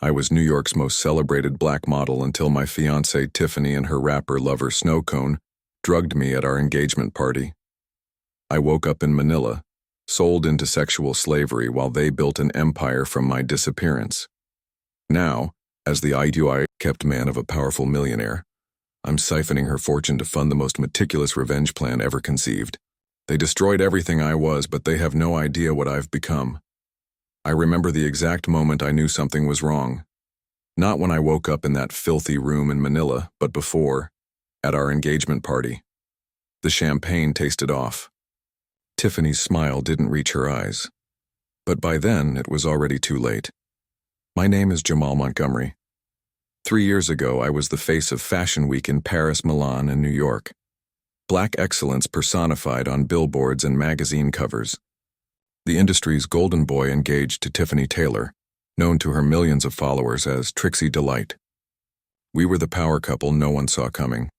I was New York's most celebrated black model until my fiancée Tiffany and her rapper lover Snowcone drugged me at our engagement party. I woke up in Manila, sold into sexual slavery while they built an empire from my disappearance. Now, as the kept man of a powerful millionaire, I'm siphoning her fortune to fund the most meticulous revenge plan ever conceived. They destroyed everything I was, but they have no idea what I've become. I remember the exact moment I knew something was wrong. Not when I woke up in that filthy room in Manila, but before, at our engagement party. The champagne tasted off. Tiffany's smile didn't reach her eyes. But by then, it was already too late. My name is Jamal Montgomery. 3 years ago, I was the face of Fashion Week in Paris, Milan, and New York. Black excellence personified on billboards and magazine covers. The industry's golden boy engaged to Tiffany Taylor, known to her millions of followers as Trixie Delight. We were the power couple no one saw coming.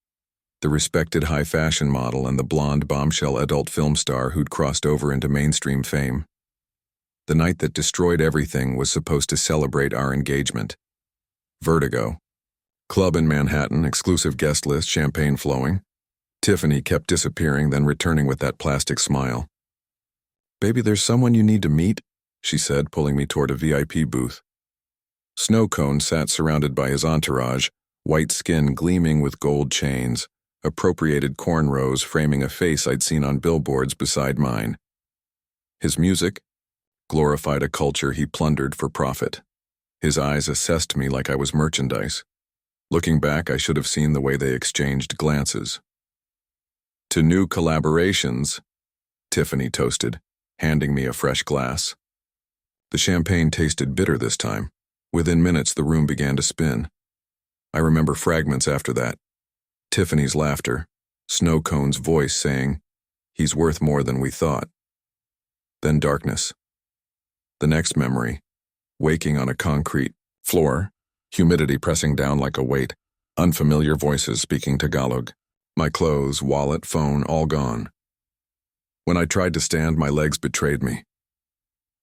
The respected high fashion model and the blonde bombshell adult film star who'd crossed over into mainstream fame. The night that destroyed everything was supposed to celebrate our engagement. Vertigo. Club in Manhattan, exclusive guest list, champagne flowing. Tiffany kept disappearing, then returning with that plastic smile. "Baby, there's someone you need to meet," she said, pulling me toward a VIP booth. Snowcone sat surrounded by his entourage, white skin gleaming with gold chains, appropriated cornrows framing a face I'd seen on billboards beside mine. His music glorified a culture he plundered for profit. His eyes assessed me like I was merchandise. Looking back, I should have seen the way they exchanged glances. "To new collaborations," Tiffany toasted, handing me a fresh glass. The champagne tasted bitter this time. Within minutes, the room began to spin. I remember fragments after that. Tiffany's laughter, Snowcone's voice saying, "He's worth more than we thought." Then darkness. The next memory, waking on a concrete floor, humidity pressing down like a weight, unfamiliar voices speaking Tagalog. My clothes, wallet, phone, all gone. When I tried to stand, my legs betrayed me.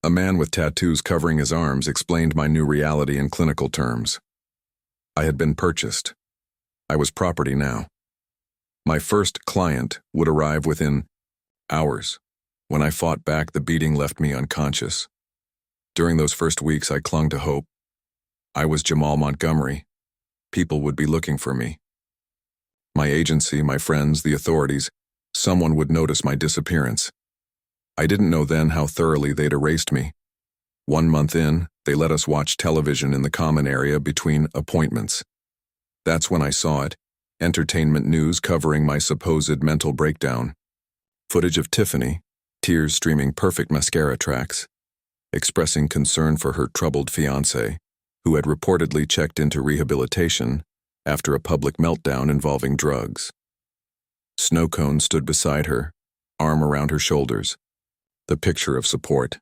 A man with tattoos covering his arms explained my new reality in clinical terms. I had been purchased. I was property now. My first client would arrive within hours. When I fought back, the beating left me unconscious. During those first weeks, I clung to hope. I was Jamal Montgomery. People would be looking for me. My agency, my friends, the authorities, someone would notice my disappearance. I didn't know then how thoroughly they'd erased me. 1 month in, they let us watch television in the common area between appointments. That's when I saw it, entertainment news covering my supposed mental breakdown. Footage of Tiffany, tears streaming perfect mascara tracks, expressing concern for her troubled fiancé, who had reportedly checked into rehabilitation after a public meltdown involving drugs. Snowcone stood beside her, arm around her shoulders. The picture of support.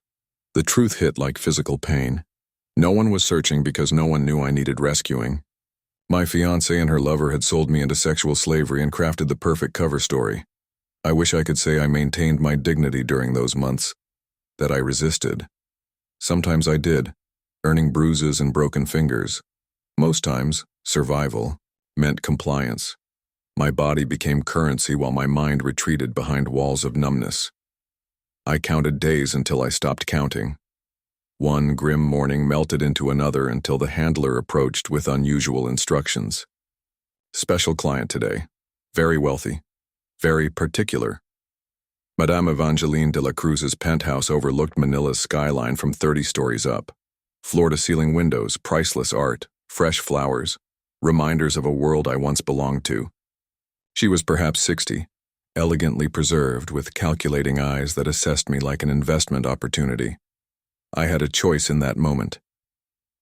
The truth hit like physical pain. No one was searching because no one knew I needed rescuing. My fiancée and her lover had sold me into sexual slavery and crafted the perfect cover story. I wish I could say I maintained my dignity during those months, that I resisted. Sometimes I did, earning bruises and broken fingers. Most times, survival meant compliance. My body became currency while my mind retreated behind walls of numbness. I counted days until I stopped counting. One grim morning melted into another until the handler approached with unusual instructions. "Special client today. Very wealthy. Very particular." Madame Evangeline de la Cruz's penthouse overlooked Manila's skyline from 30 stories up. Floor-to-ceiling windows, priceless art, fresh flowers, reminders of a world I once belonged to. She was perhaps 60, elegantly preserved with calculating eyes that assessed me like an investment opportunity. I had a choice in that moment.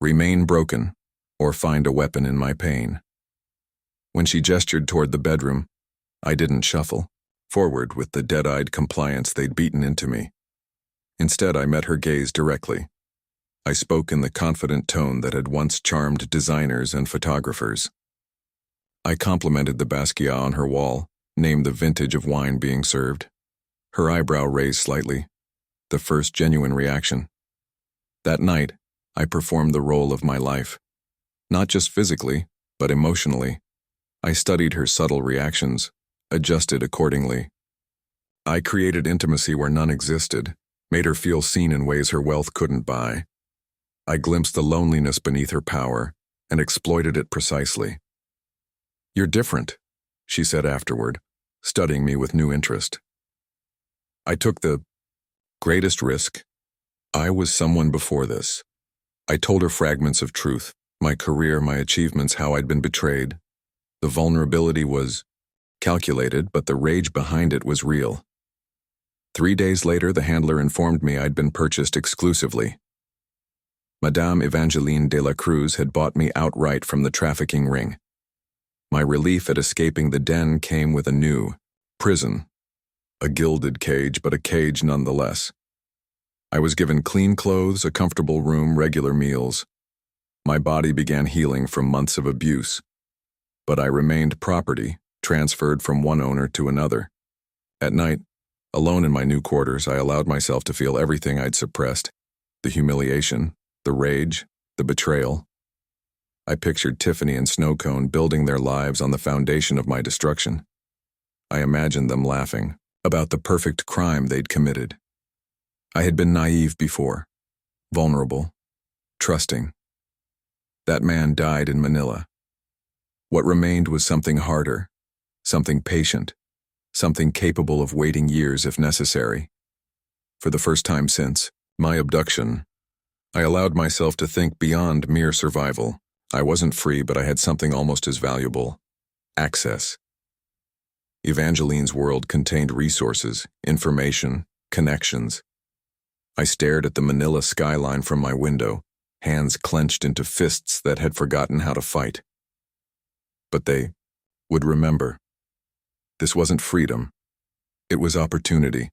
Remain broken, or find a weapon in my pain. When she gestured toward the bedroom, I didn't shuffle forward with the dead-eyed compliance they'd beaten into me. Instead, I met her gaze directly. I spoke in the confident tone that had once charmed designers and photographers. I complimented the Basquiat on her wall, named the vintage of wine being served. Her eyebrow raised slightly, the first genuine reaction. That night, I performed the role of my life. Not just physically, but emotionally. I studied her subtle reactions, adjusted accordingly. I created intimacy where none existed, made her feel seen in ways her wealth couldn't buy. I glimpsed the loneliness beneath her power and exploited it precisely. "You're different," she said afterward, studying me with new interest. I took the greatest risk. I was someone before this. I told her fragments of truth, my career, my achievements, how I'd been betrayed. The vulnerability was calculated, but the rage behind it was real. 3 days later, the handler informed me I'd been purchased exclusively. Madame Evangeline de la Cruz had bought me outright from the trafficking ring. My relief at escaping the den came with a new prison. A gilded cage, but a cage nonetheless. I was given clean clothes, a comfortable room, regular meals. My body began healing from months of abuse. But I remained property, transferred from one owner to another. At night, alone in my new quarters, I allowed myself to feel everything I'd suppressed. The humiliation, the rage, the betrayal. I pictured Tiffany and Snowcone building their lives on the foundation of my destruction. I imagined them laughing about the perfect crime they'd committed. I had been naive before, vulnerable, trusting. That man died in Manila. What remained was something harder, something patient, something capable of waiting years if necessary. For the first time since my abduction, I allowed myself to think beyond mere survival. I wasn't free, but I had something almost as valuable: access. Evangeline's world contained resources, information, connections. I stared at the Manila skyline from my window, hands clenched into fists that had forgotten how to fight. But they would remember. This wasn't freedom. It was opportunity.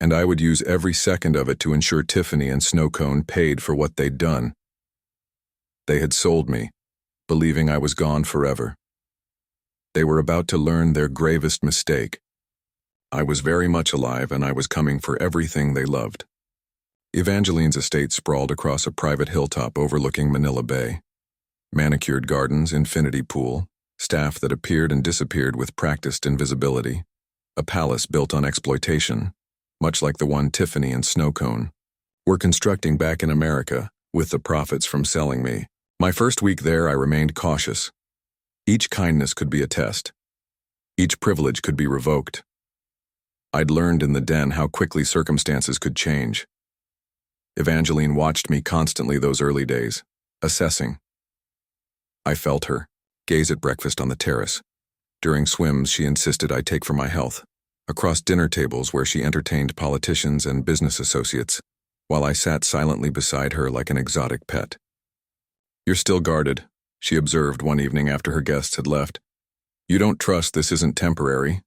And I would use every second of it to ensure Tiffany and Snowcone paid for what they'd done. They had sold me, believing I was gone forever. They were about to learn their gravest mistake. I was very much alive, and I was coming for everything they loved. Evangeline's estate sprawled across a private hilltop overlooking Manila Bay. Manicured gardens, infinity pool, staff that appeared and disappeared with practiced invisibility. A palace built on exploitation, much like the one Tiffany and Snowcone were constructing back in America with the profits from selling me. My first week there, I remained cautious. Each kindness could be a test. Each privilege could be revoked. I'd learned in the den how quickly circumstances could change. Evangeline watched me constantly those early days, assessing. I felt her gaze at breakfast on the terrace. During swims, she insisted I take for my health. Across dinner tables where she entertained politicians and business associates, while I sat silently beside her like an exotic pet. "You're still guarded," she observed one evening after her guests had left. "You don't trust this isn't temporary."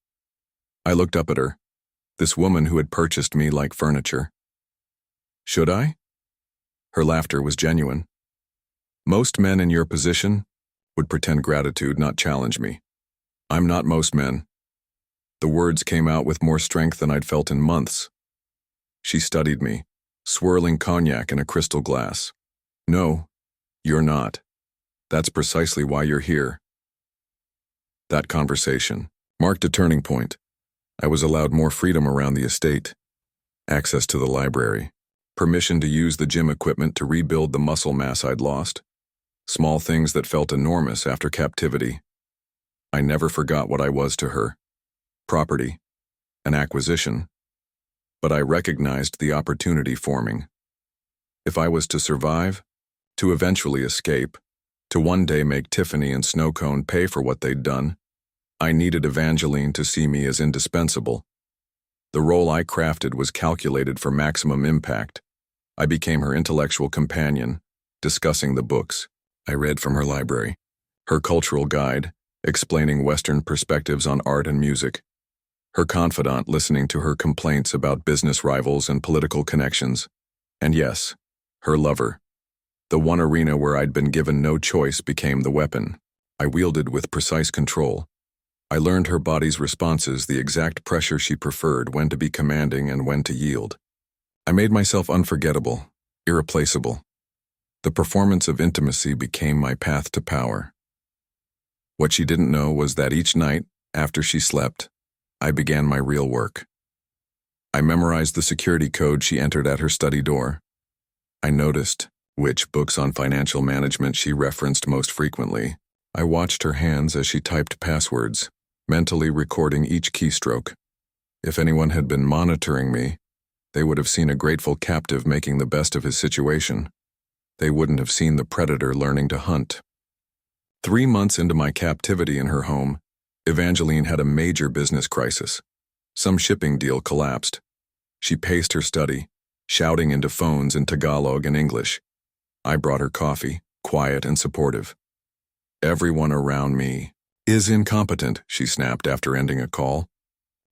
I looked up at her, this woman who had purchased me like furniture. "Should I?" Her laughter was genuine. "Most men in your position would pretend gratitude, not challenge me. I'm not most men." The words came out with more strength than I'd felt in months. She studied me, swirling cognac in a crystal glass. "No, you're not. That's precisely why you're here." That conversation marked a turning point. I was allowed more freedom around the estate, access to the library, permission to use the gym equipment to rebuild the muscle mass I'd lost. Small things that felt enormous after captivity. I never forgot what I was to her. Property, an acquisition. But I recognized the opportunity forming. If I was to survive, to eventually escape, to one day make Tiffany and Snowcone pay for what they'd done, I needed Evangeline to see me as indispensable. The role I crafted was calculated for maximum impact. I became her intellectual companion, discussing the books I read from her library, her cultural guide, explaining Western perspectives on art and music, her confidant listening to her complaints about business rivals and political connections, and yes, her lover. The one arena where I'd been given no choice became the weapon I wielded with precise control. I learned her body's responses, the exact pressure she preferred, when to be commanding and when to yield. I made myself unforgettable, irreplaceable. The performance of intimacy became my path to power. What she didn't know was that each night, after she slept, I began my real work. I memorized the security code she entered at her study door. I noticed which books on financial management she referenced most frequently. I watched her hands as she typed passwords, mentally recording each keystroke. If anyone had been monitoring me, they would have seen a grateful captive making the best of his situation. They wouldn't have seen the predator learning to hunt. 3 months into my captivity in her home, Evangeline had a major business crisis. Some shipping deal collapsed. She paced her study, shouting into phones in Tagalog and English. I brought her coffee, quiet and supportive. Everyone around me is incompetent, she snapped after ending a call.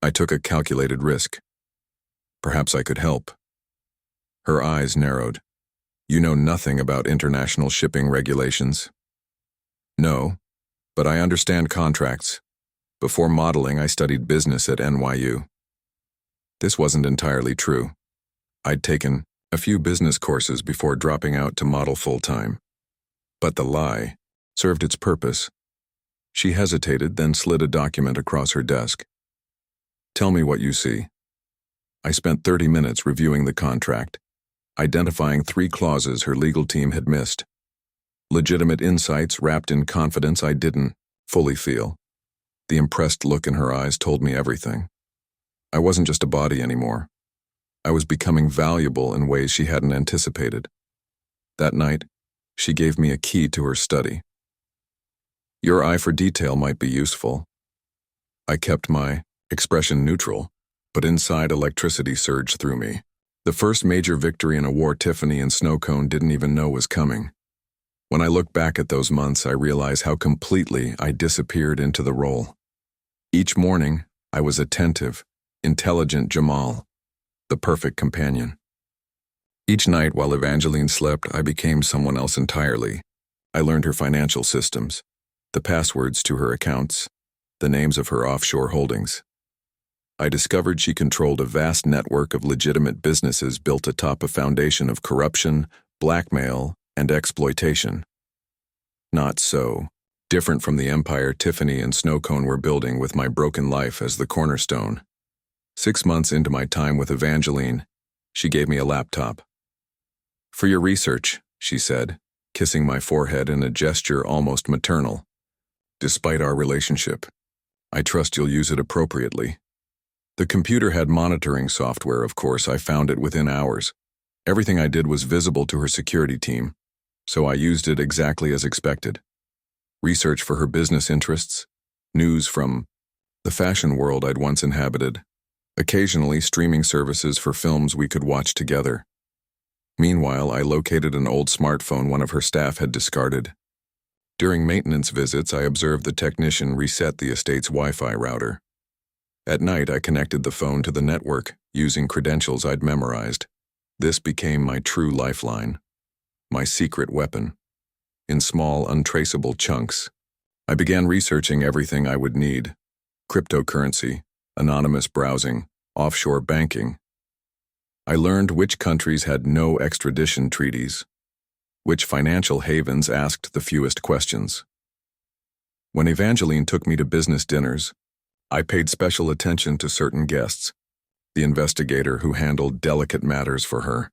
I took a calculated risk. Perhaps I could help. Her eyes narrowed. You know nothing about international shipping regulations? No, but I understand contracts. Before modeling, I studied business at NYU. This wasn't entirely true. I'd taken a few business courses before dropping out to model full-time. But the lie served its purpose. She hesitated, then slid a document across her desk. Tell me what you see. I spent 30 minutes reviewing the contract, identifying 3 clauses her legal team had missed. Legitimate insights wrapped in confidence I didn't fully feel. The impressed look in her eyes told me everything. I wasn't just a body anymore. I was becoming valuable in ways she hadn't anticipated. That night, she gave me a key to her study. Your eye for detail might be useful. I kept my expression neutral, but inside electricity surged through me. The first major victory in a war Tiffany and Snowcone didn't even know was coming. When I look back at those months, I realize how completely I disappeared into the role. Each morning, I was attentive, intelligent Jamal, the perfect companion. Each night while Evangeline slept, I became someone else entirely. I learned her financial systems, the passwords to her accounts, the names of her offshore holdings. I discovered she controlled a vast network of legitimate businesses built atop a foundation of corruption, blackmail, and exploitation. Not so. Different from the empire Tiffany and Snowcone were building with my broken life as the cornerstone. 6 months into my time with Evangeline, she gave me a laptop. For your research, she said, kissing my forehead in a gesture almost maternal. Despite our relationship, I trust you'll use it appropriately. The computer had monitoring software, of course. I found it within hours. Everything I did was visible to her security team, so I used it exactly as expected. Research for her business interests, news from the fashion world I'd once inhabited, occasionally streaming services for films we could watch together. Meanwhile, I located an old smartphone one of her staff had discarded. During maintenance visits, I observed the technician reset the estate's Wi-Fi router. At night, I connected the phone to the network, using credentials I'd memorized. This became my true lifeline, my secret weapon. In small, untraceable chunks, I began researching everything I would need: cryptocurrency, anonymous browsing, offshore banking. I learned which countries had no extradition treaties, which financial havens asked the fewest questions. When Evangeline took me to business dinners, I paid special attention to certain guests: the investigator who handled delicate matters for her,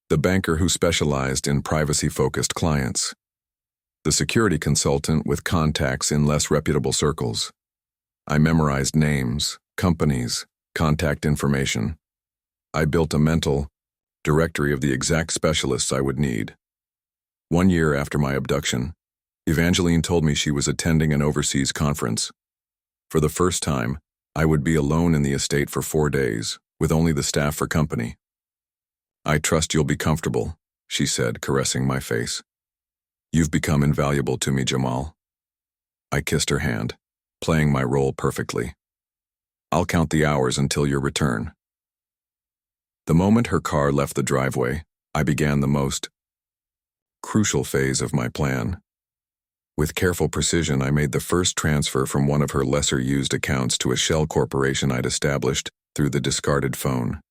the banker who specialized in privacy-focused clients, the security consultant with contacts in less reputable circles. I memorized names, companies, contact information. I built a mental directory of the exact specialists I would need. 1 year after my abduction, Evangeline told me she was attending an overseas conference. For the first time, I would be alone in the estate for 4 days, with only the staff for company. I trust you'll be comfortable, she said, caressing my face. You've become invaluable to me, Jamal. I kissed her hand, playing my role perfectly. I'll count the hours until your return. The moment her car left the driveway, I began the most crucial phase of my plan. With careful precision, I made the first transfer from one of her lesser-used accounts to a shell corporation I'd established through the discarded phone.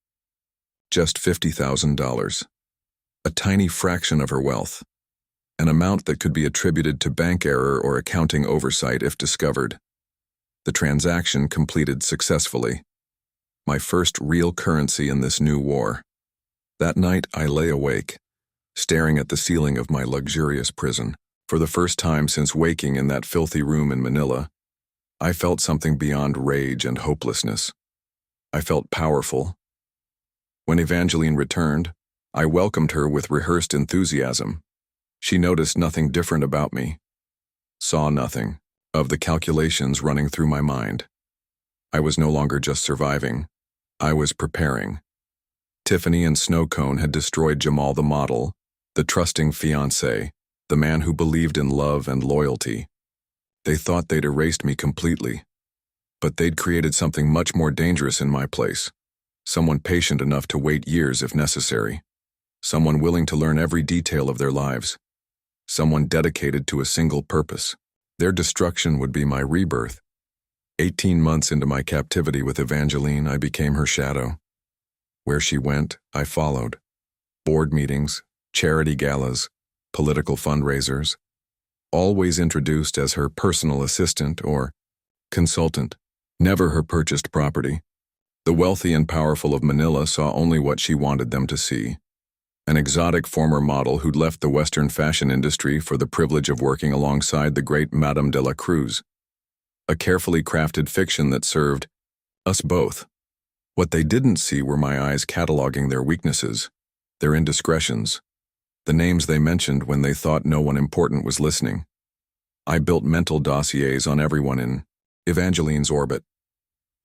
Just $50,000. A tiny fraction of her wealth. an amount that could be attributed to bank error or accounting oversight if discovered. The transaction completed successfully. My first real currency in this new war. That night, I lay awake, staring at the ceiling of my luxurious prison. For the first time since waking in that filthy room in Manila, I felt something beyond rage and hopelessness. I felt powerful. When Evangeline returned, I welcomed her with rehearsed enthusiasm. She noticed nothing different about me, saw nothing of the calculations running through my mind. I was no longer just surviving. I was preparing. Tiffany and Snowcone had destroyed Jamal the model, the trusting fiancé, the man who believed in love and loyalty. They thought they'd erased me completely, but they'd created something much more dangerous in my place. Someone patient enough to wait years if necessary. Someone willing to learn every detail of their lives. Someone dedicated to a single purpose. Their destruction would be my rebirth. 18 months into my captivity with Evangeline, I became her shadow. Where she went, I followed. Board meetings, charity galas, political fundraisers, always introduced as her personal assistant or consultant, never her purchased property. The wealthy and powerful of Manila saw only what she wanted them to see. An exotic former model who'd left the Western fashion industry for the privilege of working alongside the great Madame de la Cruz. A carefully crafted fiction that served us both. What they didn't see were my eyes cataloging their weaknesses, their indiscretions, the names they mentioned when they thought no one important was listening. I built mental dossiers on everyone in Evangeline's orbit.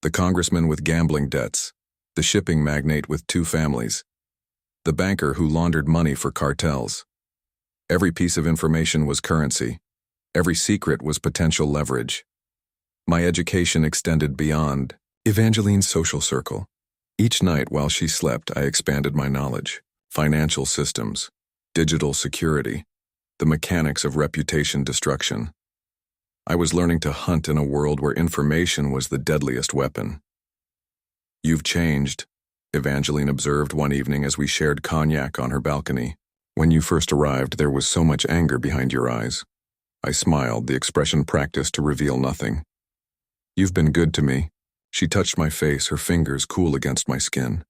The congressman with gambling debts, the shipping magnate with 2 families, the banker who laundered money for cartels. Every piece of information was currency. Every secret was potential leverage. My education extended beyond Evangeline's social circle. Each night while she slept, I expanded my knowledge. Financial systems, digital security, the mechanics of reputation destruction. I was learning to hunt in a world where information was the deadliest weapon. "You've changed," Evangeline observed one evening as we shared cognac on her balcony. "When you first arrived, there was so much anger behind your eyes." I smiled, the expression practiced to reveal nothing. "You've been good to me." She touched my face, her fingers cool against my skin.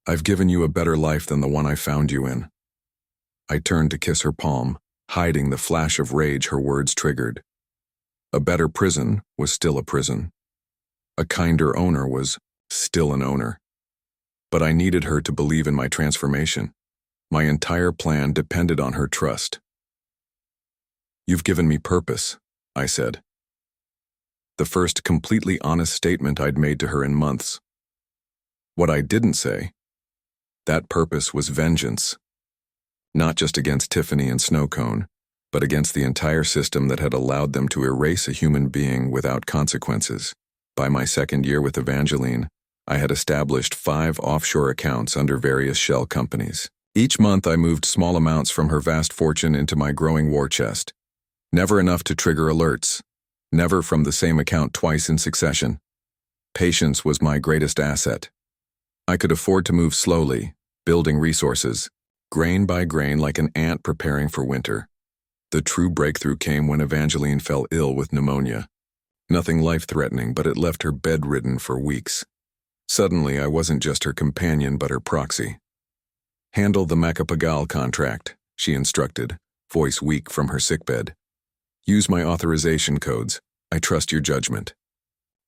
"I've given you a better life than the one I found you in." I turned to kiss her palm, hiding the flash of rage her words triggered. A better prison was still a prison. A kinder owner was still an owner. But I needed her to believe in my transformation. My entire plan depended on her trust. "You've given me purpose," I said. The first completely honest statement I'd made to her in months. What I didn't say, that purpose was vengeance. Not just against Tiffany and Snowcone, but against the entire system that had allowed them to erase a human being without consequences. By my second year with Evangeline, I had established 5 offshore accounts under various shell companies. Each month I moved small amounts from her vast fortune into my growing war chest. Never enough to trigger alerts. Never from the same account twice in succession. Patience was my greatest asset. I could afford to move slowly, building resources, grain by grain like an ant preparing for winter. The true breakthrough came when Evangeline fell ill with pneumonia. Nothing life-threatening, but it left her bedridden for weeks. Suddenly, I wasn't just her companion, but her proxy. "Handle the Macapagal contract," she instructed, voice weak from her sickbed. "Use my authorization codes. I trust your judgment."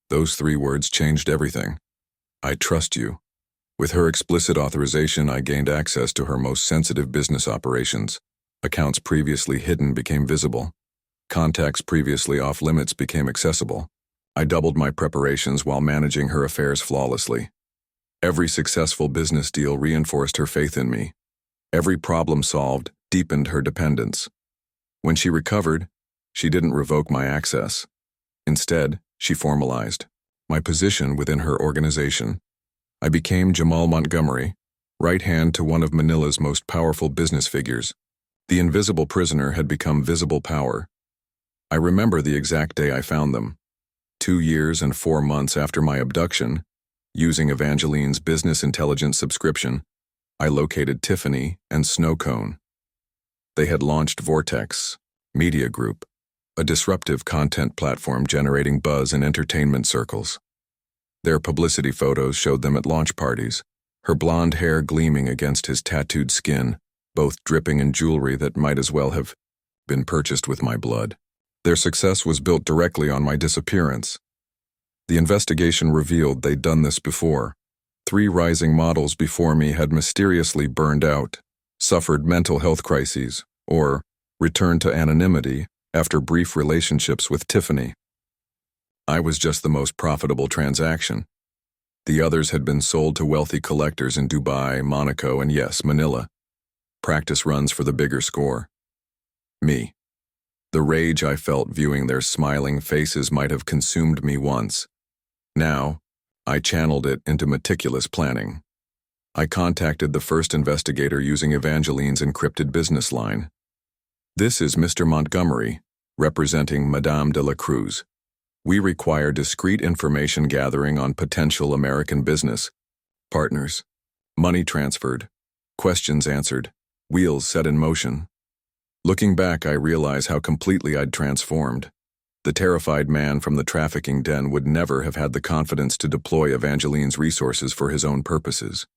Those 3 words changed everything. I trust you. With her explicit authorization, I gained access to her most sensitive business operations. Accounts previously hidden became visible. Contacts previously off limits became accessible. I doubled my preparations while managing her affairs flawlessly. Every successful business deal reinforced her faith in me. Every problem solved deepened her dependence. When she recovered, she didn't revoke my access. Instead, she formalized my position within her organization. I became Jamal Montgomery, right hand to one of Manila's most powerful business figures. The invisible prisoner had become visible power. I remember the exact day I found them. 2 years and 4 months after my abduction, using Evangeline's business intelligence subscription, I located Tiffany and Snowcone. They had launched Vortex Media Group, a disruptive content platform generating buzz in entertainment circles. Their publicity photos showed them at launch parties, her blonde hair gleaming against his tattooed skin, both dripping in jewelry that might as well have been purchased with my blood. Their success was built directly on my disappearance. The investigation revealed they'd done this before. 3 rising models before me had mysteriously burned out, suffered mental health crises, or returned to anonymity after brief relationships with Tiffany. I was just the most profitable transaction. The others had been sold to wealthy collectors in Dubai, Monaco, and yes, Manila. Practice runs for the bigger score. Me. The rage I felt viewing their smiling faces might have consumed me once. Now, I channeled it into meticulous planning. I contacted the first investigator using Evangeline's encrypted business line. "This is Mr. Montgomery, representing Madame de la Cruz. We require discreet information gathering on potential American business, partners, money transferred, questions answered, wheels set in motion." Looking back, I realize how completely I'd transformed. The terrified man from the trafficking den would never have had the confidence to deploy Evangeline's resources for his own purposes.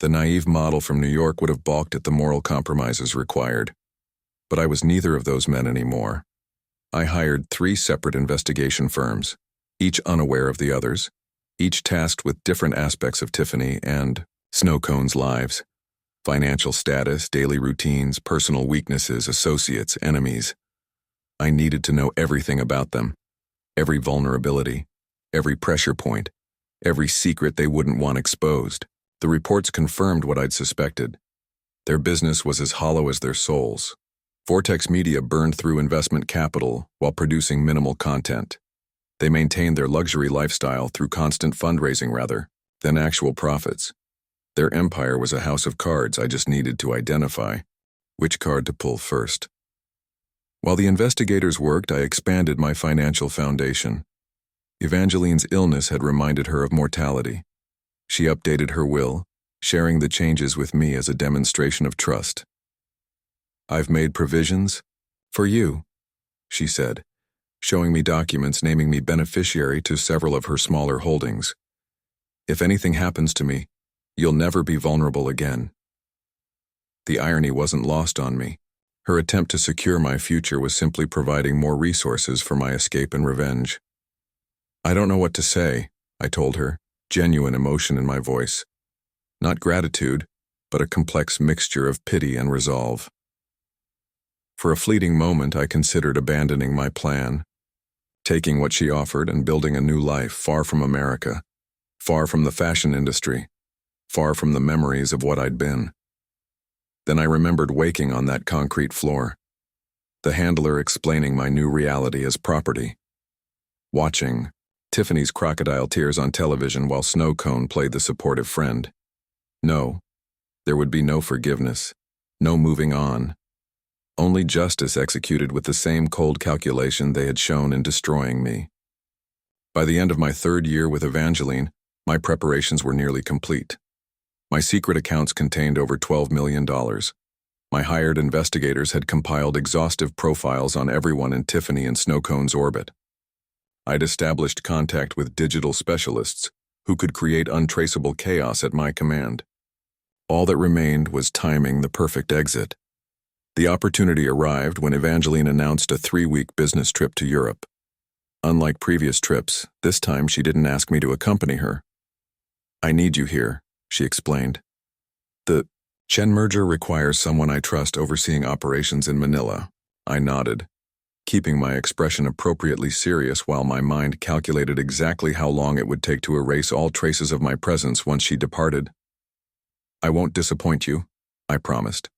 The naive model from New York would have balked at the moral compromises required. But I was neither of those men anymore. I hired 3 separate investigation firms, each unaware of the others, each tasked with different aspects of Tiffany and Snowcone's lives: financial status, daily routines, personal weaknesses, associates, enemies. I needed to know everything about them, every vulnerability, every pressure point, every secret they wouldn't want exposed. The reports confirmed what I'd suspected. Their business was as hollow as their souls. Vortex Media burned through investment capital while producing minimal content. They maintained their luxury lifestyle through constant fundraising rather than actual profits. Their empire was a house of cards. I just needed to identify which card to pull first. While the investigators worked, I expanded my financial foundation. Evangeline's illness had reminded her of mortality. She updated her will, sharing the changes with me as a demonstration of trust. "I've made provisions for you," she said, showing me documents naming me beneficiary to several of her smaller holdings. "If anything happens to me, you'll never be vulnerable again." The irony wasn't lost on me. Her attempt to secure my future was simply providing more resources for my escape and revenge. "I don't know what to say," I told her, genuine emotion in my voice. Not gratitude, but a complex mixture of pity and resolve. For a fleeting moment, I considered abandoning my plan, taking what she offered and building a new life far from America, far from the fashion industry, far from the memories of what I'd been. Then I remembered waking on that concrete floor, the handler explaining my new reality as property, watching Tiffany's crocodile tears on television while Snowcone played the supportive friend. No, there would be no forgiveness, no moving on. Only justice executed with the same cold calculation they had shown in destroying me. By the end of my 3rd year with Evangeline, my preparations were nearly complete. My secret accounts contained over $12 million. My hired investigators had compiled exhaustive profiles on everyone in Tiffany and Snowcone's orbit. I'd established contact with digital specialists who could create untraceable chaos at my command. All that remained was timing the perfect exit. The opportunity arrived when Evangeline announced a 3-week business trip to Europe. Unlike previous trips, this time she didn't ask me to accompany her. "I need you here," she explained. "The Chen merger requires someone I trust overseeing operations in Manila." I nodded, keeping my expression appropriately serious while my mind calculated exactly how long it would take to erase all traces of my presence once she departed. "I won't disappoint you," I promised.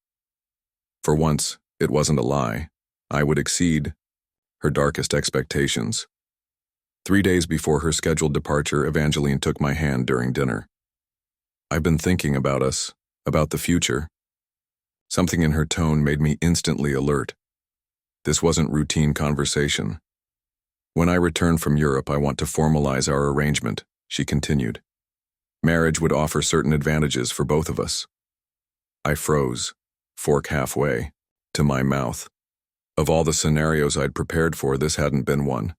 For once, it wasn't a lie. I would exceed her darkest expectations. 3 days before her scheduled departure, Evangeline took my hand during dinner. "I've been thinking about us, about the future." Something in her tone made me instantly alert. This wasn't routine conversation. "When I return from Europe, I want to formalize our arrangement," she continued. "Marriage would offer certain advantages for both of us." I froze, fork halfway. to my mouth. Of all the scenarios I'd prepared for, this hadn't been one.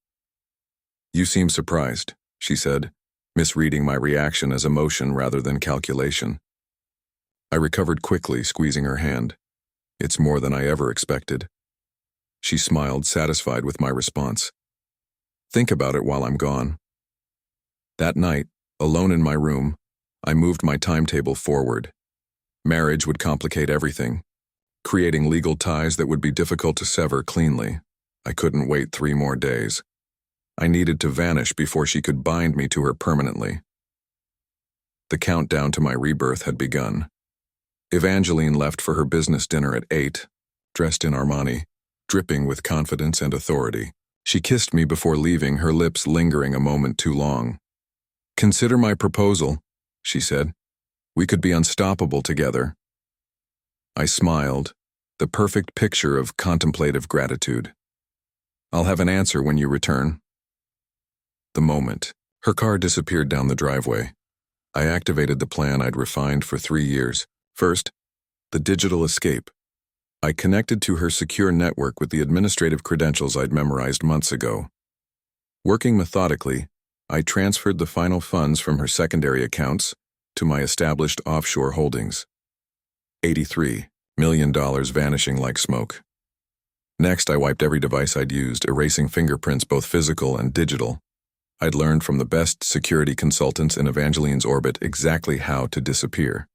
"You seem surprised," she said, misreading my reaction as emotion rather than calculation. I recovered quickly, squeezing her hand. "It's more than I ever expected." She smiled, satisfied with my response. "Think about it while I'm gone." That night, alone in my room, I moved my timetable forward. Marriage would complicate everything, creating legal ties that would be difficult to sever cleanly. I couldn't wait 3 more days. I needed to vanish before she could bind me to her permanently. The countdown to my rebirth had begun. Evangeline left for her business dinner at 8, dressed in Armani, dripping with confidence and authority. She kissed me before leaving, her lips lingering a moment too long. "Consider my proposal," she said. "We could be unstoppable together." I smiled, the perfect picture of contemplative gratitude. "I'll have an answer when you return." The moment. Her car disappeared down the driveway. I activated the plan I'd refined for 3 years. First, the digital escape. I connected to her secure network with the administrative credentials I'd memorized months ago. Working methodically, I transferred the final funds from her secondary accounts to my established offshore holdings. $83 million vanishing like smoke. Next, I wiped every device I'd used, erasing fingerprints both physical and digital. I'd learned from the best security consultants in Evangeline's orbit exactly how to disappear.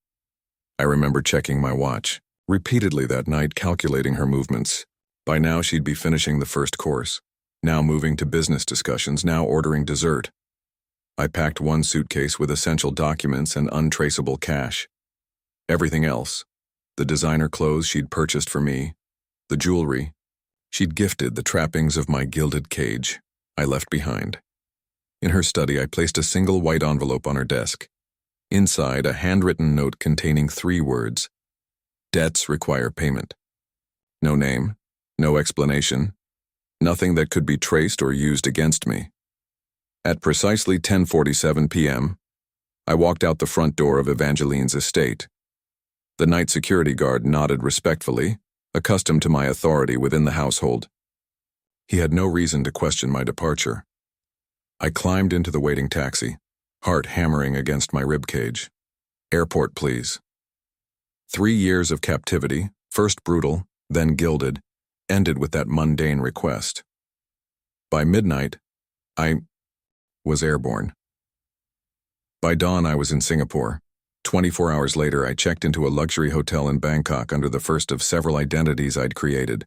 I remember checking my watch repeatedly that night, calculating her movements. By now, she'd be finishing the first course, now moving to business discussions, now ordering dessert. I packed 1 suitcase with essential documents and untraceable cash. Everything else, the designer clothes she'd purchased for me, the jewelry she'd gifted, the trappings of my gilded cage, I left behind. In her study, I placed a single white envelope on her desk. Inside, a handwritten note containing 3 words. Debts require payment. No name, no explanation, nothing that could be traced or used against me. At precisely 10:47 p.m., I walked out the front door of Evangeline's estate. The night security guard nodded respectfully, accustomed to my authority within the household. He had no reason to question my departure. I climbed into the waiting taxi, heart hammering against my ribcage. "Airport, please." 3 years of captivity, first brutal, then gilded, ended with that mundane request. By midnight, I was airborne. By dawn, I was in Singapore. 24 hours later, I checked into a luxury hotel in Bangkok under the first of several identities I'd created.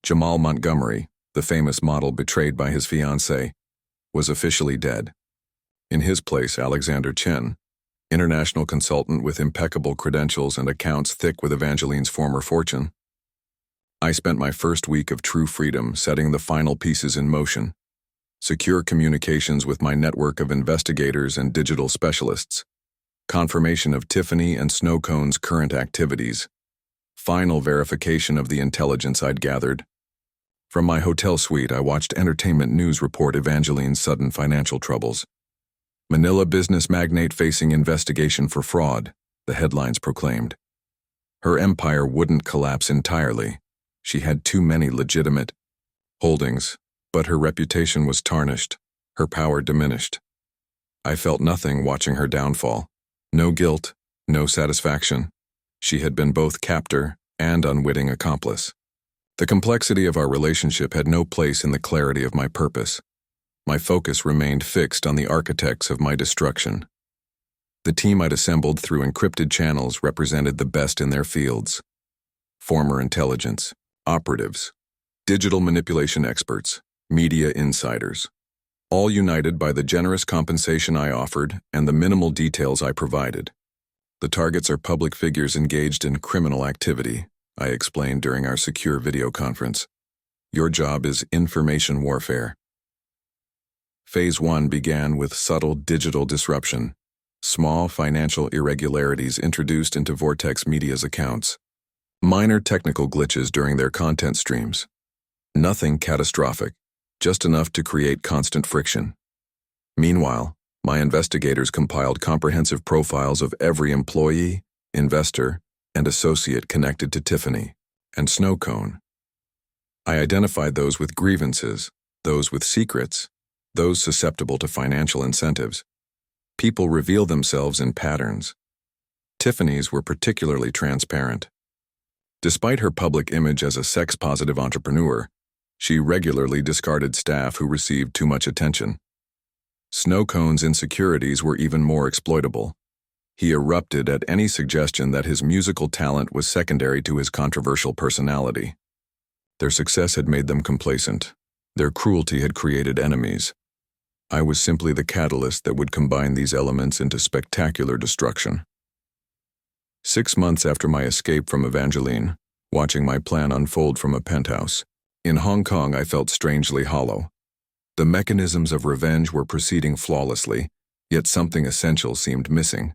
Jamal Montgomery, the famous model betrayed by his fiancée, was officially dead. In his place, Alexander Chen, international consultant with impeccable credentials and accounts thick with Evangeline's former fortune. I spent my first week of true freedom setting the final pieces in motion. Secure communications with my network of investigators and digital specialists. Confirmation of Tiffany and Snowcone's current activities. Final verification of the intelligence I'd gathered. From my hotel suite, I watched entertainment news report Evangeline's sudden financial troubles. "Manila business magnate facing investigation for fraud," the headlines proclaimed. Her empire wouldn't collapse entirely. She had too many legitimate holdings, but her reputation was tarnished, her power diminished. I felt nothing watching her downfall. No guilt, no satisfaction. She had been both captor and unwitting accomplice. The complexity of our relationship had no place in the clarity of my purpose. My focus remained fixed on the architects of my destruction. The team I'd assembled through encrypted channels represented the best in their fields. Former intelligence, operatives, digital manipulation experts, media insiders. All united by the generous compensation I offered and the minimal details I provided. "The targets are public figures engaged in criminal activity," I explained during our secure video conference. "Your job is information warfare." Phase 1 began with subtle digital disruption. Small financial irregularities introduced into Vortex Media's accounts. Minor technical glitches during their content streams. Nothing catastrophic, just enough to create constant friction. Meanwhile, my investigators compiled comprehensive profiles of every employee, investor, and associate connected to Tiffany. and snow cone. I identified those with grievances, those with secrets, those susceptible to financial incentives. People reveal themselves in patterns. Tiffany's were particularly transparent. Despite her public image as a sex-positive entrepreneur, she regularly discarded staff who received too much attention. Snow cone's insecurities were even more exploitable. He erupted at any suggestion that his musical talent was secondary to his controversial personality. Their success had made them complacent. Their cruelty had created enemies. I was simply the catalyst that would combine these elements into spectacular destruction. 6 months after my escape from Evangeline, watching my plan unfold from a penthouse, in Hong Kong I felt strangely hollow. The mechanisms of revenge were proceeding flawlessly, yet something essential seemed missing.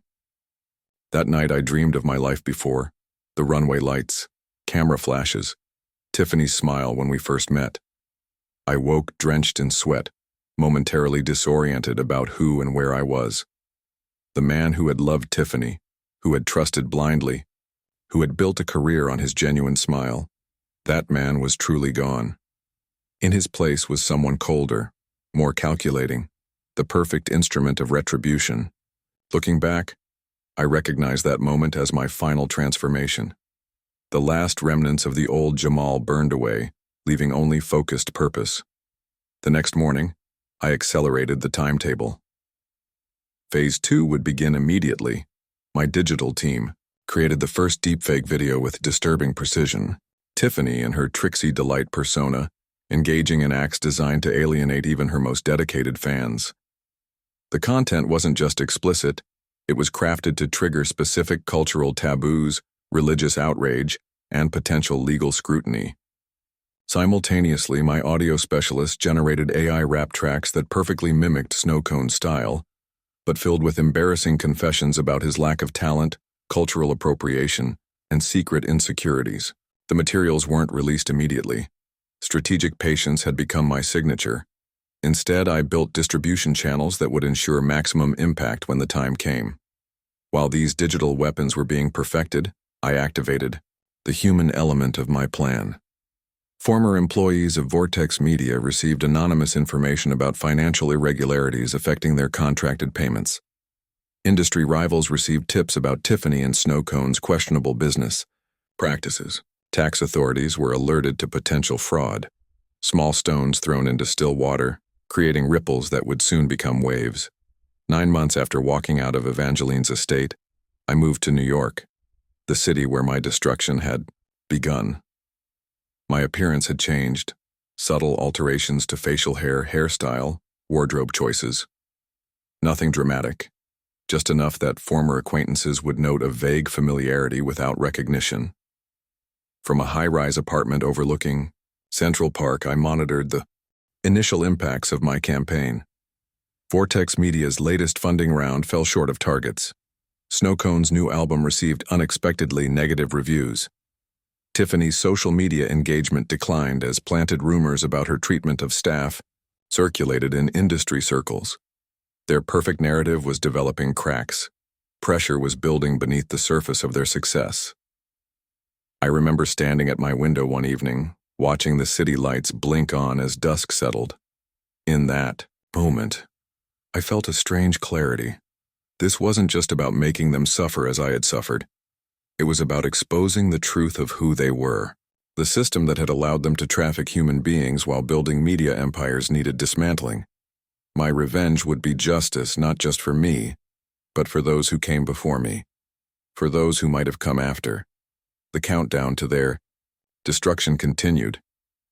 That night I dreamed of my life before, the runway lights, camera flashes, Tiffany's smile when we first met. I woke drenched in sweat, momentarily disoriented about who and where I was. The man who had loved Tiffany, who had trusted blindly, who had built a career on his genuine smile, that man was truly gone. In his place was someone colder, more calculating, the perfect instrument of retribution. Looking back, I recognize that moment as my final transformation. The last remnants of the old Jamal burned away, leaving only focused purpose. The next morning, I accelerated the timetable. Phase 2 would begin immediately. My digital team created the first deepfake video with disturbing precision, Tiffany in her tricksy delight persona, engaging in acts designed to alienate even her most dedicated fans. The content wasn't just explicit, it was crafted to trigger specific cultural taboos, religious outrage, and potential legal scrutiny. Simultaneously, my audio specialist generated AI rap tracks that perfectly mimicked Snow Cone's style, but filled with embarrassing confessions about his lack of talent, cultural appropriation, and secret insecurities. The materials weren't released immediately. Strategic patience had become my signature. Instead, I built distribution channels that would ensure maximum impact when the time came. While these digital weapons were being perfected, I activated the human element of my plan. Former employees of Vortex Media received anonymous information about financial irregularities affecting their contracted payments. Industry rivals received tips about Tiffany and Snow Cone's questionable business practices. Tax authorities were alerted to potential fraud. Small stones thrown into still water, creating ripples that would soon become waves. 9 months after walking out of Evangeline's estate, I moved to New York, the city where my destruction had begun. My appearance had changed, subtle alterations to facial hair, hairstyle, wardrobe choices. Nothing dramatic, just enough that former acquaintances would note a vague familiarity without recognition. From a high-rise apartment overlooking Central Park, I monitored the initial impacts of my campaign. Vortex Media's latest funding round fell short of targets. Snow Cone's new album received unexpectedly negative reviews. Tiffany's social media engagement declined as planted rumors about her treatment of staff circulated in industry circles. Their perfect narrative was developing cracks. Pressure was building beneath the surface of their success. I remember standing at my window one evening, watching the city lights blink on as dusk settled. In that moment, I felt a strange clarity. This wasn't just about making them suffer as I had suffered. It was about exposing the truth of who they were. The system that had allowed them to traffic human beings while building media empires needed dismantling. My revenge would be justice not just for me, but for those who came before me, for those who might have come after. The countdown to their destruction continued,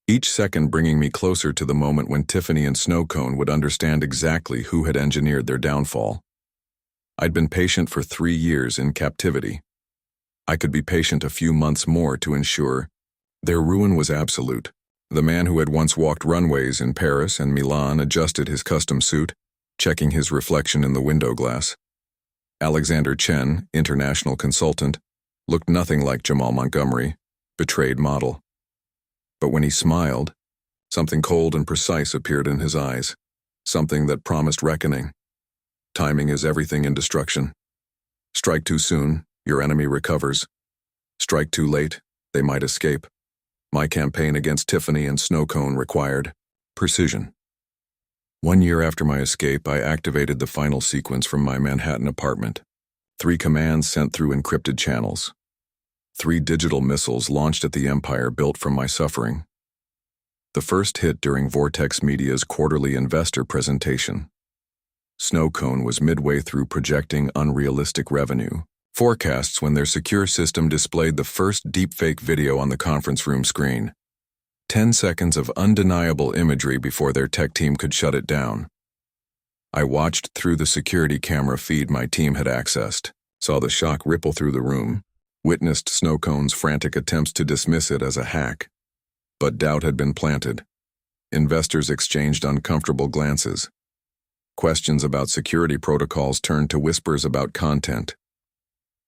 each second bringing me closer to the moment when Tiffany and Snow Cone would understand exactly who had engineered their downfall. I'd been patient for 3 years in captivity. I could be patient a few months more to ensure their ruin was absolute. The man who had once walked runways in Paris and Milan adjusted his custom suit, checking his reflection in the window glass. Alexander Chen, international consultant, looked nothing like Jamal Montgomery, betrayed model. But when he smiled, something cold and precise appeared in his eyes, something that promised reckoning. Timing is everything in destruction. Strike too soon, your enemy recovers. Strike too late, they might escape. My campaign against Tiffany and Snowcone required precision. 1 year after my escape, I activated the final sequence from my Manhattan apartment. 3 commands sent through encrypted channels. 3 digital missiles launched at the empire built from my suffering. The first hit during Vortex Media's quarterly investor presentation. Snowcone was midway through projecting unrealistic revenue forecasts when their secure system displayed the first deepfake video on the conference room screen. 10 seconds of undeniable imagery before their tech team could shut it down. I watched through the security camera feed my team had accessed, saw the shock ripple through the room, witnessed Snowcone's frantic attempts to dismiss it as a hack. But doubt had been planted. Investors exchanged uncomfortable glances. Questions about security protocols turned to whispers about content.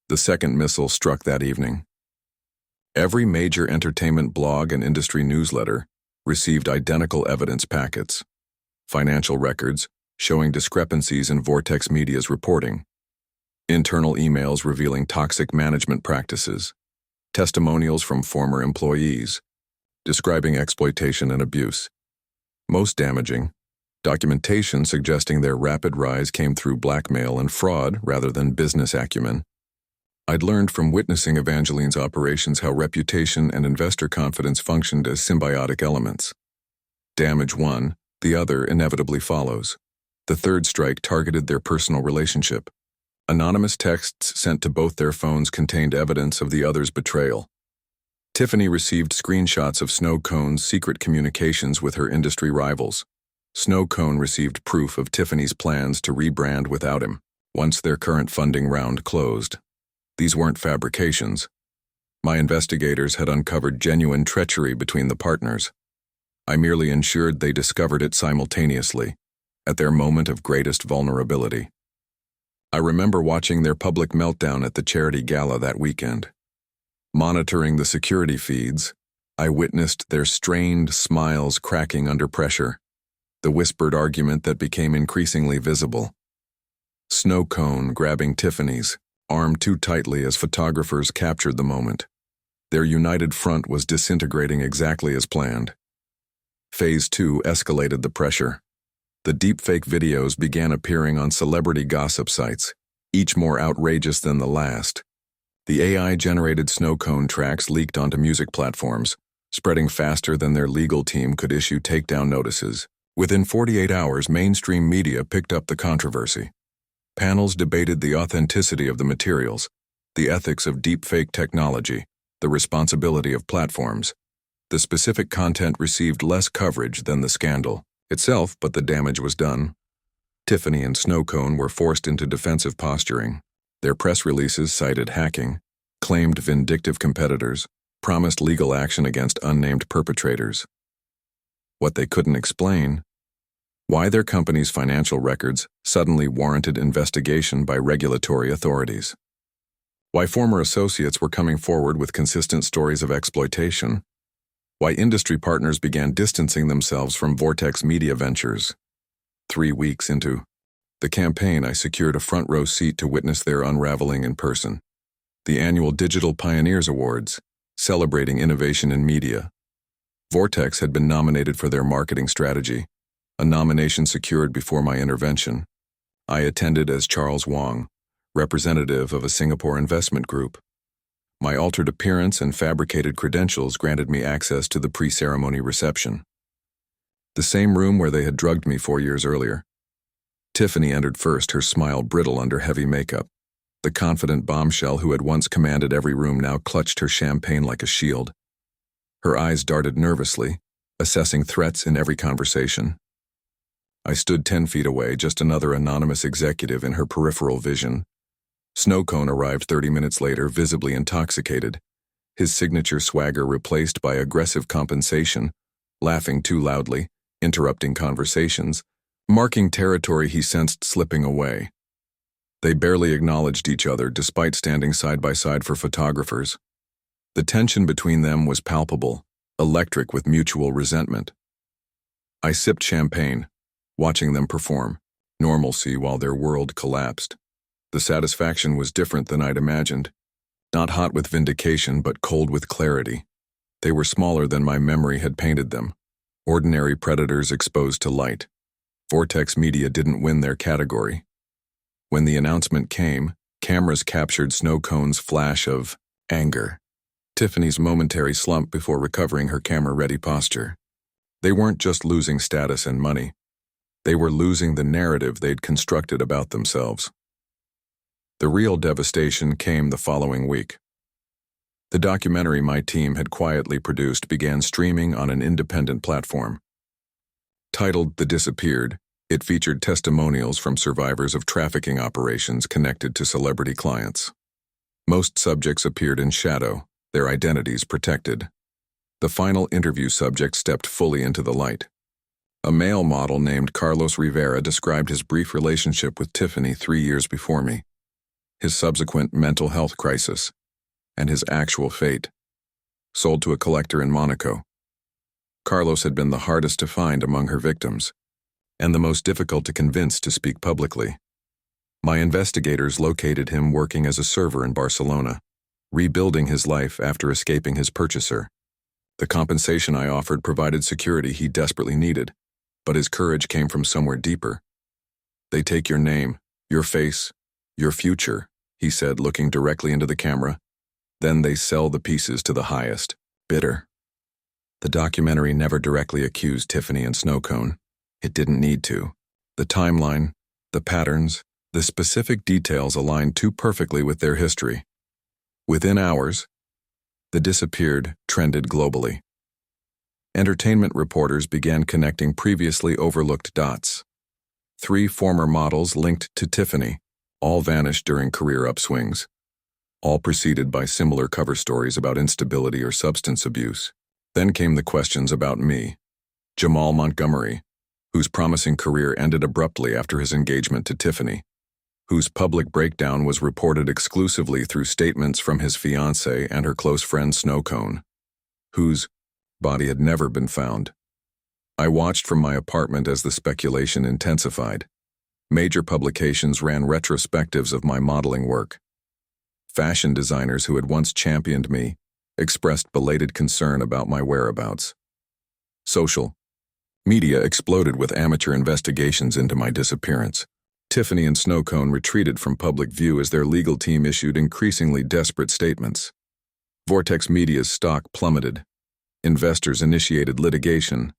The second missile struck that evening. Every major entertainment blog and industry newsletter received identical evidence packets. Financial records showing discrepancies in Vortex Media's reporting. Internal emails revealing toxic management practices. Testimonials from former employees describing exploitation and abuse. Most damaging, documentation suggesting their rapid rise came through blackmail and fraud rather than business acumen. I'd learned from witnessing Evangeline's operations how reputation and investor confidence functioned as symbiotic elements. Damage one, the other inevitably follows. The third strike targeted their personal relationship. Anonymous texts sent to both their phones contained evidence of the other's betrayal. Tiffany received screenshots of Snowcone's secret communications with her industry rivals. Snowcone received proof of Tiffany's plans to rebrand without him, once their current funding round closed. These weren't fabrications. My investigators had uncovered genuine treachery between the partners. I merely ensured they discovered it simultaneously, at their moment of greatest vulnerability. I remember watching their public meltdown at the charity gala that weekend. Monitoring the security feeds, I witnessed their strained smiles cracking under pressure, the whispered argument that became increasingly visible. Snowcone grabbing Tiffany's, arm too tightly as photographers captured the moment. Their united front was disintegrating exactly as planned. Phase 2 escalated the pressure. The deepfake videos began appearing on celebrity gossip sites, each more outrageous than the last. The AI-generated Snowcone tracks leaked onto music platforms, spreading faster than their legal team could issue takedown notices. Within 48 hours, mainstream media picked up the controversy. Panels debated the authenticity of the materials, the ethics of deepfake technology, the responsibility of platforms. The specific content received less coverage than the scandal itself, but the damage was done. Tiffany and Snowcone were forced into defensive posturing. Their press releases cited hacking, claimed vindictive competitors, promised legal action against unnamed perpetrators. What they couldn't explain: why their company's financial records suddenly warranted investigation by regulatory authorities. Why former associates were coming forward with consistent stories of exploitation. Why industry partners began distancing themselves from Vortex Media ventures. 3 weeks into the campaign, I secured a front-row seat to witness their unraveling in person. The annual Digital Pioneers Awards, celebrating innovation in media. Vortex had been nominated for their marketing strategy, a nomination secured before my intervention. I attended as Charles Wong, representative of a Singapore investment group. My altered appearance and fabricated credentials granted me access to the pre-ceremony reception. The same room where they had drugged me 4 years earlier. Tiffany entered first, her smile brittle under heavy makeup. The confident bombshell who had once commanded every room now clutched her champagne like a shield. Her eyes darted nervously, assessing threats in every conversation. I stood 10 feet away, just another anonymous executive in her peripheral vision. Snowcone arrived 30 minutes later, visibly intoxicated, his signature swagger replaced by aggressive compensation, laughing too loudly, interrupting conversations, marking territory he sensed slipping away. They barely acknowledged each other despite standing side by side for photographers. The tension between them was palpable, electric with mutual resentment. I sipped champagne, watching them perform, normalcy while their world collapsed. The satisfaction was different than I'd imagined, not hot with vindication but cold with clarity. They were smaller than my memory had painted them. Ordinary predators exposed to light. Vortex Media didn't win their category. When the announcement came, cameras captured Snow Cone's flash of anger, Tiffany's momentary slump before recovering her camera-ready posture. They weren't just losing status and money. They were losing the narrative they'd constructed about themselves. The real devastation came the following week. The documentary my team had quietly produced began streaming on an independent platform. Titled The Disappeared, it featured testimonials from survivors of trafficking operations connected to celebrity clients. Most subjects appeared in shadow, their identities protected. The final interview subject stepped fully into the light. A male model named Carlos Rivera described his brief relationship with Tiffany 3 years before me, his subsequent mental health crisis, and his actual fate. Sold to a collector in Monaco. Carlos had been the hardest to find among her victims, and the most difficult to convince to speak publicly. My investigators located him working as a server in Barcelona, rebuilding his life after escaping his purchaser. The compensation I offered provided security he desperately needed, but his courage came from somewhere deeper. "They take your name, your face, your future," he said, looking directly into the camera. "Then they sell the pieces to the highest bidder." The documentary never directly accused Tiffany and Snow Cone. It didn't need to. The timeline, the patterns, the specific details aligned too perfectly with their history. Within hours, The Disappeared trended globally. Entertainment reporters began connecting previously overlooked dots. 3 former models linked to Tiffany, all vanished during career upswings, all preceded by similar cover stories about instability or substance abuse. Then came the questions about me, Jamal Montgomery, whose promising career ended abruptly after his engagement to Tiffany, whose public breakdown was reported exclusively through statements from his fiancée and her close friend Snow Cone, whose body had never been found. I watched from my apartment as the speculation intensified. Major publications ran retrospectives of my modeling work. Fashion designers who had once championed me expressed belated concern about my whereabouts. Social media exploded with amateur investigations into my disappearance. Tiffany and Snow Cone retreated from public view as their legal team issued increasingly desperate statements. Vortex Media's stock plummeted. Investors initiated litigation.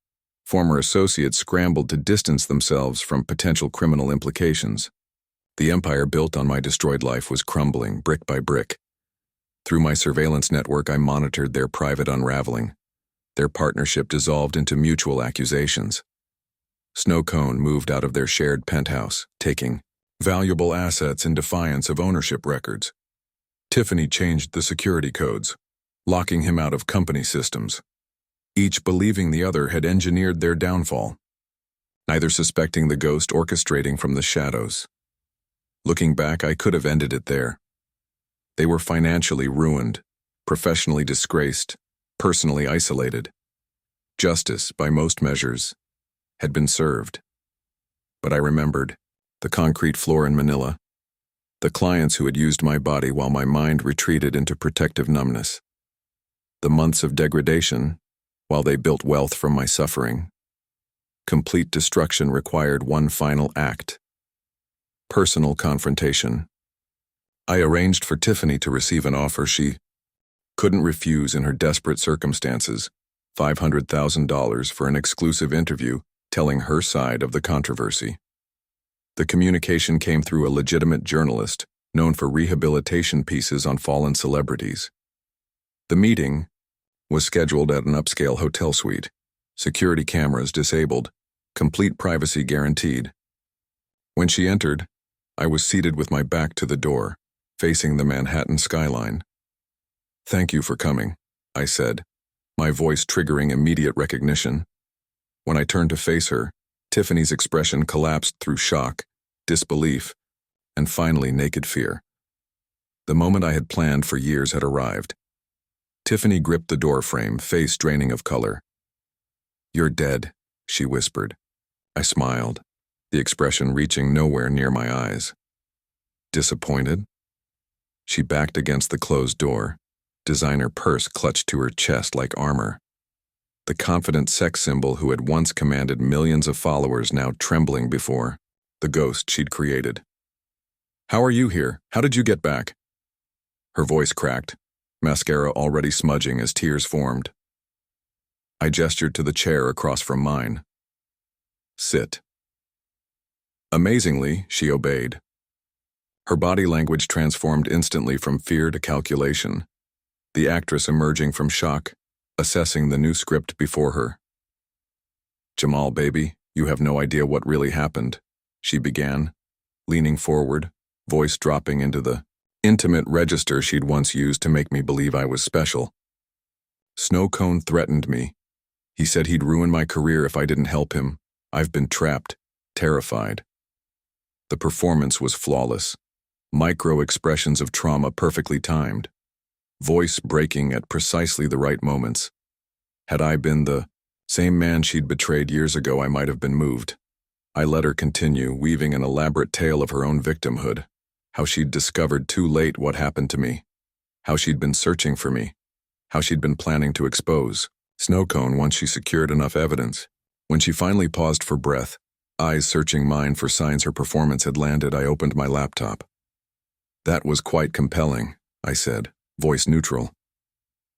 Former associates scrambled to distance themselves from potential criminal implications. The empire built on my destroyed life was crumbling brick by brick. Through my surveillance network, I monitored their private unraveling. Their partnership dissolved into mutual accusations. Snow Cone moved out of their shared penthouse, taking valuable assets in defiance of ownership records. Tiffany changed the security codes, locking him out of company systems, each believing the other had engineered their downfall, neither suspecting the ghost orchestrating from the shadows. Looking back, I could have ended it there. They were financially ruined, professionally disgraced, personally isolated. Justice, by most measures, had been served. But I remembered the concrete floor in Manila, the clients who had used my body while my mind retreated into protective numbness, the months of degradation while they built wealth from my suffering. Complete destruction required one final act: personal confrontation. I arranged for Tiffany to receive an offer she couldn't refuse in her desperate circumstances, $500,000 for an exclusive interview telling her side of the controversy. The communication came through a legitimate journalist known for rehabilitation pieces on fallen celebrities. The meeting was scheduled at an upscale hotel suite, security cameras disabled, complete privacy guaranteed. When she entered, I was seated with my back to the door, facing the Manhattan skyline. "Thank you for coming," I said, my voice triggering immediate recognition. When I turned to face her, Tiffany's expression collapsed through shock, disbelief, and finally naked fear. The moment I had planned for years had arrived. Tiffany gripped the doorframe, face draining of color. "You're dead," she whispered. I smiled, the expression reaching nowhere near my eyes. "Disappointed?" She backed against the closed door, designer purse clutched to her chest like armor. The confident sex symbol who had once commanded millions of followers now trembling before the ghost she'd created. "How are you here? How did you get back?" Her voice cracked, mascara already smudging as tears formed. I gestured to the chair across from mine. "Sit." Amazingly, she obeyed. Her body language transformed instantly from fear to calculation, the actress emerging from shock, assessing the new script before her. "Jamal, baby, you have no idea what really happened," she began, leaning forward, voice dropping into the intimate register she'd once used to make me believe I was special. "Snow Cone threatened me. He said he'd ruin my career if I didn't help him. I've been trapped, terrified." The performance was flawless. Micro-expressions of trauma perfectly timed. Voice breaking at precisely the right moments. Had I been the same man she'd betrayed years ago, I might have been moved. I let her continue, weaving an elaborate tale of her own victimhood. How she'd discovered too late what happened to me. How she'd been searching for me. How she'd been planning to expose Snow Cone once she secured enough evidence. When she finally paused for breath, eyes searching mine for signs her performance had landed, I opened my laptop. "That was quite compelling," I said, voice neutral.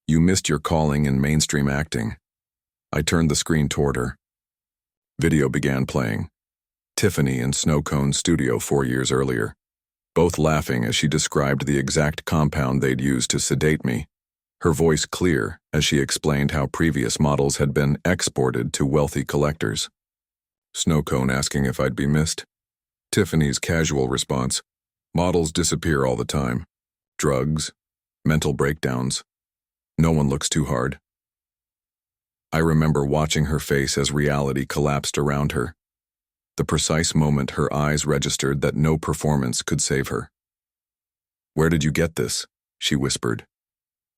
"You missed your calling in mainstream acting." I turned the screen toward her. Video began playing. Tiffany in Snow Cone's studio 4 years earlier, both laughing as she described the exact compound they'd used to sedate me, her voice clear as she explained how previous models had been exported to wealthy collectors. Snow Cone asking if I'd be missed. Tiffany's casual response, "Models disappear all the time. Drugs, mental breakdowns. No one looks too hard." I remember watching her face as reality collapsed around her. The precise moment her eyes registered that no performance could save her. "Where did you get this?" she whispered.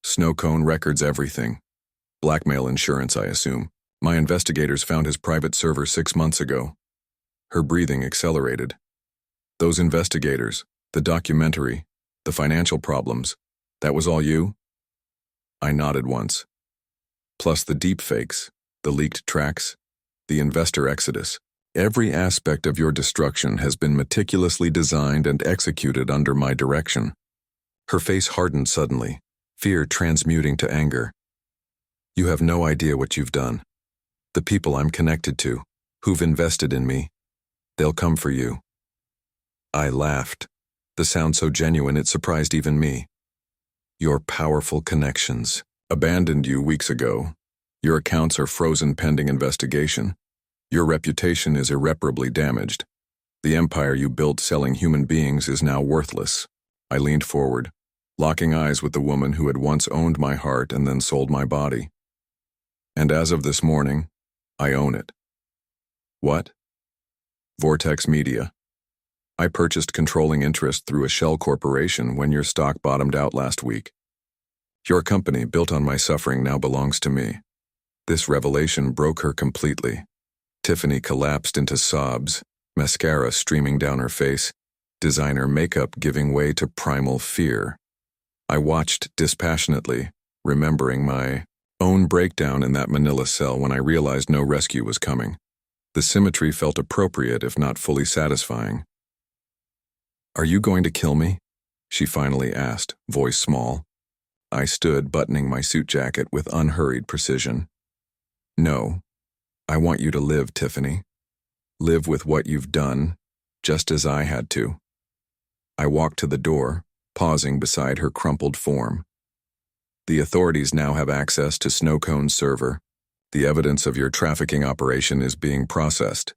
"Snow Cone records everything. Blackmail insurance, I assume. My investigators found his private server 6 months ago." Her breathing accelerated. "Those investigators, the documentary, the financial problems, that was all you?" I nodded once. "Plus the deepfakes, the leaked tracks, the investor exodus. Every aspect of your destruction has been meticulously designed and executed under my direction." Her face hardened suddenly, fear transmuting to anger. "You have no idea what you've done. The people I'm connected to, who've invested in me, they'll come for you." I laughed, the sound so genuine it surprised even me. "Your powerful connections abandoned you weeks ago. Your accounts are frozen pending investigation. Your reputation is irreparably damaged. The empire you built selling human beings is now worthless." I leaned forward, locking eyes with the woman who had once owned my heart and then sold my body. "And as of this morning, I own it." "What?" "Vortex Media. I purchased controlling interest through a shell corporation when your stock bottomed out last week. Your company, built on my suffering, now belongs to me." This revelation broke her completely. Tiffany collapsed into sobs, mascara streaming down her face, designer makeup giving way to primal fear. I watched dispassionately, remembering my own breakdown in that Manila cell when I realized no rescue was coming. The symmetry felt appropriate if not fully satisfying. "Are you going to kill me?" she finally asked, voice small. I stood, buttoning my suit jacket with unhurried precision. "No. I want you to live, Tiffany. Live with what you've done, just as I had to." I walked to the door, pausing beside her crumpled form. "The authorities now have access to Snow Cone's server. The evidence of your trafficking operation is being processed.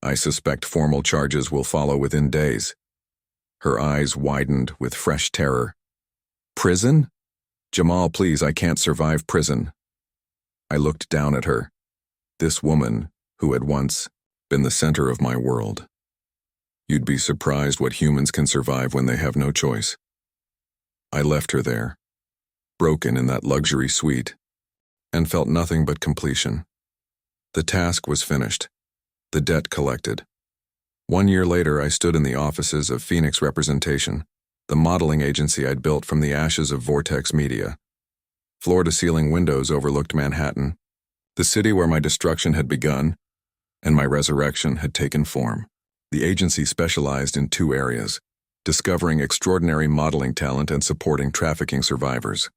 I suspect formal charges will follow within days." Her eyes widened with fresh terror. "Prison? Jamal, please, I can't survive prison." I looked down at her. This woman, who had once been the center of my world. You'd be surprised what humans can survive when they have no choice. I left her there, broken in that luxury suite, and felt nothing but completion. The task was finished, the debt collected. 1 year later, I stood in the offices of Phoenix Representation, the modeling agency I'd built from the ashes of Vortex Media. Floor-to-ceiling windows overlooked Manhattan, the city where my destruction had begun and my resurrection had taken form. The agency specialized in two areas: discovering extraordinary modeling talent and supporting trafficking survivors.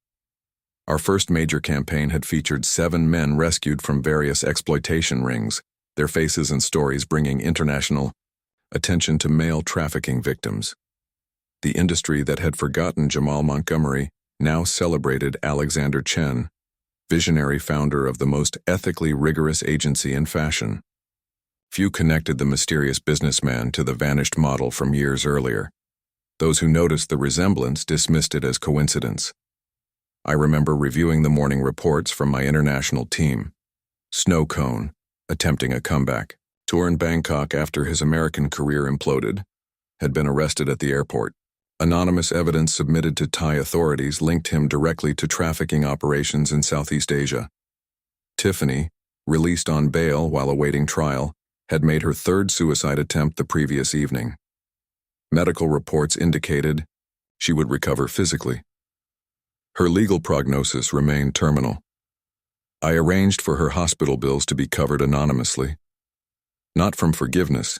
Our first major campaign had featured 7 men rescued from various exploitation rings, their faces and stories bringing international attention to male trafficking victims. The industry that had forgotten Jamal Montgomery now celebrated Alexander Chen, visionary founder of the most ethically rigorous agency in fashion. Few connected the mysterious businessman to the vanished model from years earlier. Those who noticed the resemblance dismissed it as coincidence. I remember reviewing the morning reports from my international team. Snow Cone, attempting a comeback, tour in Bangkok after his American career imploded, had been arrested at the airport. Anonymous evidence submitted to Thai authorities linked him directly to trafficking operations in Southeast Asia. Tiffany, released on bail while awaiting trial, had made her 3rd suicide attempt the previous evening. Medical reports indicated she would recover physically. Her legal prognosis remained terminal. I arranged for her hospital bills to be covered anonymously, not from forgiveness,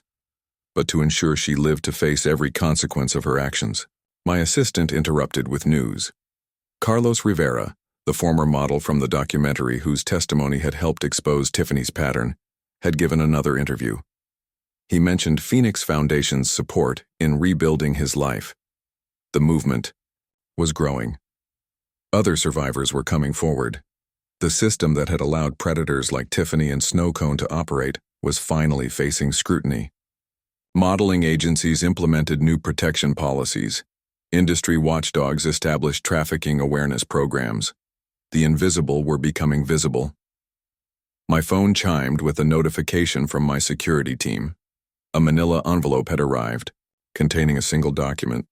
but to ensure she lived to face every consequence of her actions. My assistant interrupted with news. Carlos Rivera, the former model from the documentary whose testimony had helped expose Tiffany's pattern, had given another interview. He mentioned Phoenix Foundation's support in rebuilding his life. The movement was growing. Other survivors were coming forward. The system that had allowed predators like Tiffany and Snow Cone to operate was finally facing scrutiny. Modeling agencies implemented new protection policies. Industry watchdogs established trafficking awareness programs. The invisible were becoming visible. My phone chimed with a notification from my security team. A manila envelope had arrived, containing a single document: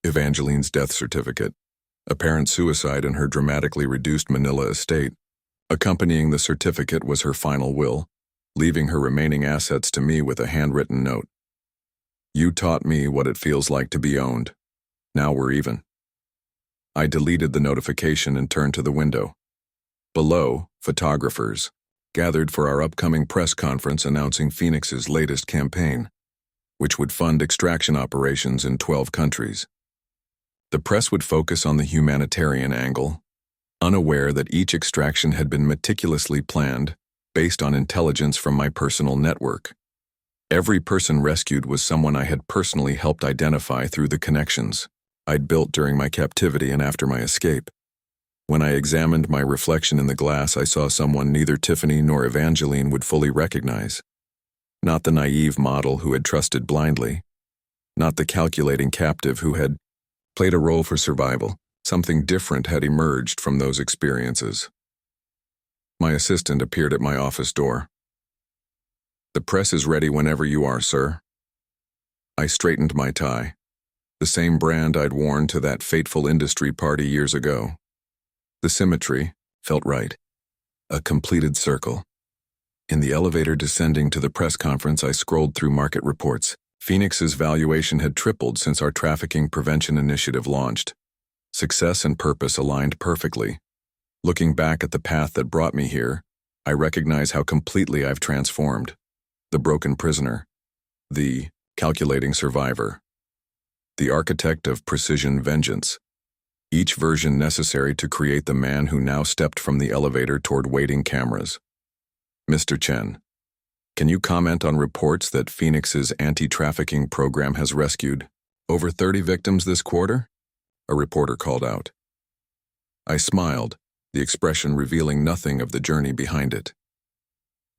Evangeline's death certificate, apparent suicide in her dramatically reduced Manila estate. Accompanying the certificate was her final will, leaving her remaining assets to me with a handwritten note. "You taught me what it feels like to be owned. Now we're even." I deleted the notification and turned to the window. Below, photographers gathered for our upcoming press conference announcing Phoenix's latest campaign, which would fund extraction operations in 12 countries. The press would focus on the humanitarian angle, unaware that each extraction had been meticulously planned based on intelligence from my personal network. Every person rescued was someone I had personally helped identify through the connections I'd built during my captivity and after my escape. When I examined my reflection in the glass, I saw someone neither Tiffany nor Evangeline would fully recognize. Not the naive model who had trusted blindly. Not the calculating captive who had played a role for survival. Something different had emerged from those experiences. My assistant appeared at my office door. "The press is ready whenever you are, sir." I straightened my tie, the same brand I'd worn to that fateful industry party years ago. The symmetry felt right. A completed circle. In the elevator descending to the press conference, I scrolled through market reports. Phoenix's valuation had tripled since our trafficking prevention initiative launched. Success and purpose aligned perfectly. Looking back at the path that brought me here, I recognize how completely I've transformed. The broken prisoner. The calculating survivor. The architect of precision vengeance. Each version necessary to create the man who now stepped from the elevator toward waiting cameras. "Mr. Chen, can you comment on reports that Phoenix's anti-trafficking program has rescued over 30 victims this quarter?" A reporter called out. I smiled, the expression revealing nothing of the journey behind it.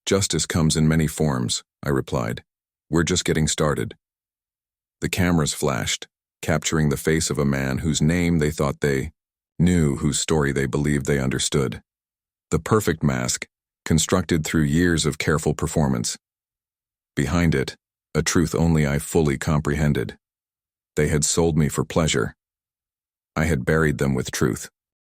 "Justice comes in many forms," I replied. "We're just getting started." The cameras flashed, capturing the face of a man whose name they thought they knew, whose story they believed they understood. The perfect mask, constructed through years of careful performance. Behind it, a truth only I fully comprehended. They had sold me for pleasure. I had buried them with truth.